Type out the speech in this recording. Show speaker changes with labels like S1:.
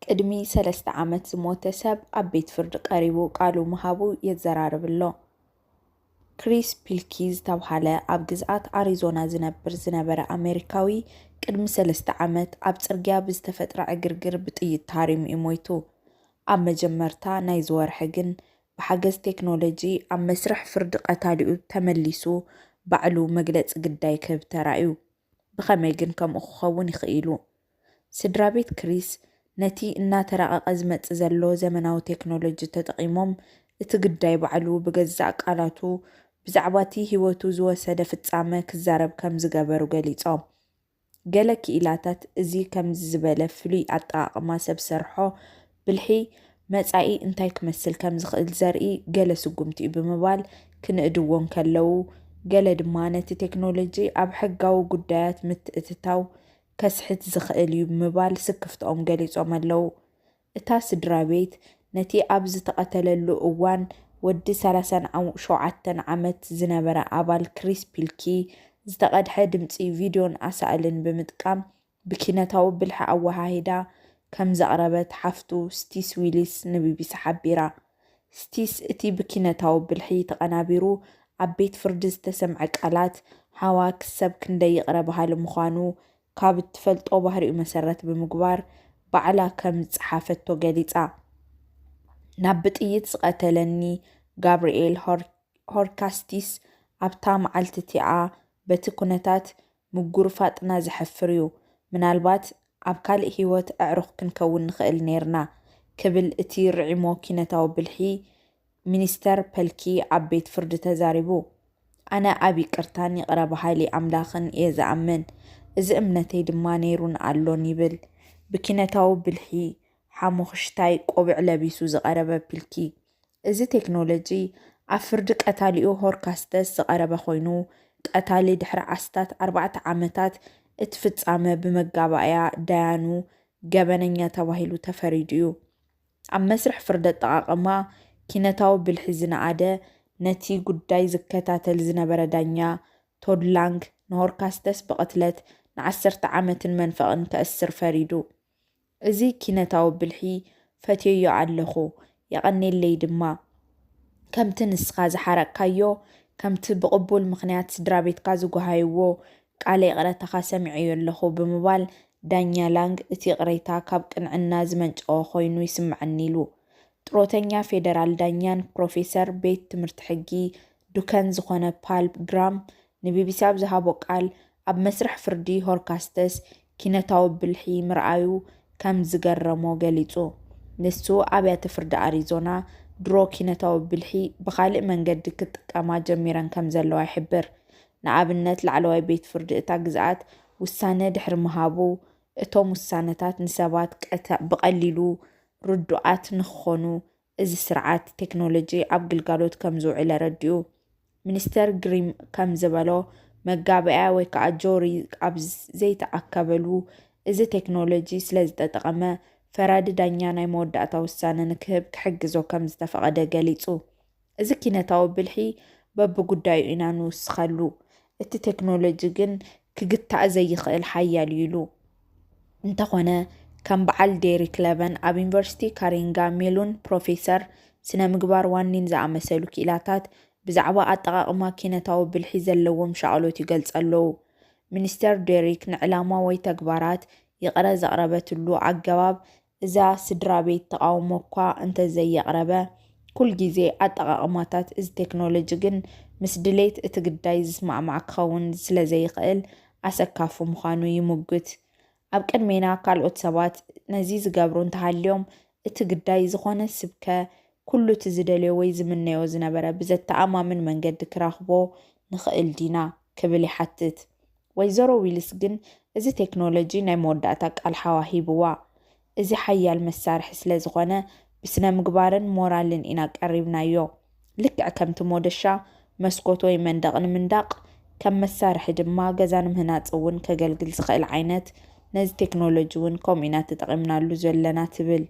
S1: ቅድሚ 3 ዓመት ዝሞተ ሰብ ኣብ ቤት ፍርዲ ቀሪቡ ቃሉ ምሃቡ የዘራርብሎ። ክሪስ ፒልኪ ዝተባሃለ ኣብ ግዝኣት ኣሪዞና ዝነበረ ኣሜሪካዊ ቅድሚ 3 ዓመት ኣብ ጽርግያ ብዝተፈጥረ ዕግርግር ብጥይት ተሃሪሙ ሞይቱ። ኣብ መጀመርታ ናይ ዝወርሐ ግን ብሓገዝ ቴክኖሎጂ ኣብ መስርሕ ፍርዲ ቀታሊኡ ተመሊሱ ባዕሉ መግለፂ ግዳይ ክህብ ተራእዩ። ብኸመይ ግን ከምኡ ክኸውን ይኽእሉ? ስድራ ቤት ክሪስ ነቲ እናተራቐቐ ዝመጽእ ዘሎ ዘመናዊ ቴክኖሎጂ ተጠቒሞም እቲ ግዳይ ባዕሉ ብገዛእ ቃላቱ ብዛዕባ እቲ ህይወቱ ዝወሰደ ፍጻመ ክዛረብ ከም ዝገበሩ ገሊጾም። ገለ ክኢላታት እዚ ከም ዝበለ ፍሉይ ኣጠቓቕማ ሰብ ሰርሖ ብልሒ መጻኢ እንታይ ክመስል ከም ዝኽእል ዘርኢ ገለ ስጉምቲ ብምባል ክንእድዎን ከለዉ፣ ገለ ድማ ነቲ ቴክኖሎጂ ኣብ ሕጋዊ ጉዳያት ምትእትታው ከስሕት ዝኽእል እዩ ብምባል ስክፍቶኦም ገሊጾም ኣለዉ። እታ ስድራ ቤት ነቲ ኣብ ዝተቐተለሉ እዋን ወዲ 37 ዓመት ዝነበረ ኣባል ክሪስ ፒልኪ ዝተቐድሐ ድምፂ ቪድዮን ኣሳእልን ብምጥቃም ብኪነታዊ ብልሒ ኣወሃሂዳ ከም ዘቕረበት ሓፍቱ ስቲስ ዊሊስ ንቢቢሲ ሓቢራ። ስቲስ እቲ ብኪነታዊ ብልሒ ተቐናቢሩ ኣብ ቤት ፍርዲ ዝተሰምዐ ቃላት ሓዋ ክሰብ ክንደይ ይቕረብሃል ምዃኑ ካብ እትፈልጦ ባህሪኡ መሰረት ብምግባር ባዕላ ከም ዝፀሓፈቶ ገሊፃ። ናብ ብጥይት ዝቐተለኒ ጋብርኤል ሆርካስቲስ ኣብታ መዓልቲ እቲኣ በቲ ኩነታት ምጉርፋጥና ዘሕፍር እዩ። ምናልባት ኣብ ካልእ ህይወት ኣዕሩኽ ክንከውን ንኽእል ነርና ክብል እቲ ርዒሞ ኪነታዊ ብልሒ ሚኒስተር ፐልኪ ኣብ ቤት ፍርዲ ተዛሪቡ። ኣነ ኣብ ይቅርታን ይቕረ በሃሊ ኣምላኽን እየ ዝኣምን፣ እዚ እምነተይ ድማ ነይሩን ኣሎን ይብል ብኪነታዊ ብልሒ ሓሙኽሽታይ ቆቢዕ ለቢሱ ዝቐረበ ፒልኪ። እዚ ቴክኖሎጂ ኣብ ፍርዲ ቀታሊኡ ሆርካስተስ ዝቐረበ ኮይኑ ቀታሊ ድሕሪ ዓስታት 4 ዓመታት እቲ ፍጻመ ብመጋባእያ ዳያኑ ገበነኛ ተባሂሉ ተፈሪዱ እዩ። ኣብ መስርሕ ፍርዲ ኣጠቓቕማ ኪነታዊ ብልሒ ዝነኣደ ነቲ ጉዳይ ዝከታተል ዝነበረ ዳኛ ቶድ ላንግ ንሆርካስተስ ብቕትለት ን10 ዓመትን መንፈቕን ከእስር ፈሪዱ። እዚ ኪነታዊ ብልሒ ፈትየዮ ኣለኹ፣ የቐኒለይ ድማ ከምቲ ንስኻ ዝሓረቅካዮ፣ ከምቲ ብቕቡል ምኽንያት ስድራ ቤትካ ዝጓሃይዎ ቃለይ ቅረተኻ ሰሚዐዮ ኣለኹ ብምባል ዳኛ ላንግ እቲ ቅሬታ ካብ ቅንዕና ዝመንጨዎ ኮይኑ ይስምዐኒ ኢሉ። ጥሮተኛ ፌደራል ዳኛን ፕሮፌሰር ቤት ትምህርቲ ሕጊ ዱከን ዝኾነ ፓል ግራም ንቢቢሲ ኣብ ዝሃቦ ቃል ኣብ መስርሕ ፍርዲ ሆርካስተስ ኪነታዊ ብልሒ ምርኣዩ ከም ዝገረሞ ገሊጹ። ንሱ ኣብያተ ፍርዲ ኣሪዞና ድሮ ኪነታዊ ብልሒ ብኻልእ መንገዲ ክጥቀማ ጀሚረን ከም ዘለዋ ይሕብር። ንኣብነት ላዕለዋይ ቤት ፍርዲ እታ ግዝኣት ውሳነ ድሕሪ ምሃቡ እቶም ውሳነታት ንሰባት ብቐሊሉ ርዱኣት ንክኾኑ እዚ ስርዓት ቴክኖሎጂ ኣብ ግልጋሎት ከም ዝውዕል ረዲኡ። ሚኒስተር ግሪም ከም ዝበሎ መጋበያ ወይ ከዓ ጆሪ ኣብ ዘይተኣከበሉ እዚ ቴክኖሎጂ ስለ ዝተጠቐመ ፈራዲ ዳኛ ናይ መወዳእታ ውሳነ ንክህብ ክሕግዞ ከም ዝተፈቐደ ገሊጹ። እዚ ኪነታዊ ብልሒ በብጉዳዩ ኢና ንውስኸሉ፣ እቲ ቴክኖሎጂ ግን ክግታእ ዘይኽእል ሓያል ኢሉ። እንተኾነ ከም በዓል ዴሪክ ለበን ኣብ ዩኒቨርሲቲ ካሪንጋ ሜሎን ፕሮፌሰር ስነ ምግባር ዋኒን ዝኣመሰሉ ክኢላታት ብዛዕባ ኣጠቓቕማ ኪነታዊ ብልሒ ዘለዎም ሻቕሎት ይገልጽ ኣለዉ። ሚኒስተር ዴሪክ ንዕላማ ወይ ተግባራት ይቕረ ዘቕረበትሉ ኣገባብ እዛ ስድራ ቤት ተቃውሞ እኳ እንተዘየቕረበ ኩል ግዜ ኣጠቓቕማታት እዚ ቴክኖሎጂ ግን ምስ ድሌት እቲ ግዳይ ዝስማዕማዕ ክኸውን ስለ ዘይኽእል ኣሰካፉ ምዃኑ ይሙግት። ኣብ ቅድሜና ካልኦት ሰባት ነዚ ዝገብሩ እንተሃልዮም እቲ ግዳይ ዝኾነ ስብከ ኩሉ እቲ ዝደልዮ ወይ ዝምነዮ ዝነበረ ብዘተኣማምን መንገዲ ክራኽቦ ንኽእል ዲና ክብል ይሓትት። ወይዘሮ ዊልስ ግን እዚ ቴክኖሎጂ ናይ መወዳእታ ቃል ሓዋ ሂብዋ። እዚ ሓያል መሳርሒ ስለ ዝኾነ ብስነ ምግባርን ሞራልን ኢና ቀሪብናዮ። ልክዕ ከምቲ ሞደሻ መስኮት ወይ መንደቕ ንምንዳቕ ከም መሳርሒ ድማ ገዛ ንምህናፅ እውን ከገልግል ዝኽእል ዓይነት ነዚ ቴክኖሎጂ እውን ከምኡ ኢና ተጠቒምናሉ ዘለና ትብል።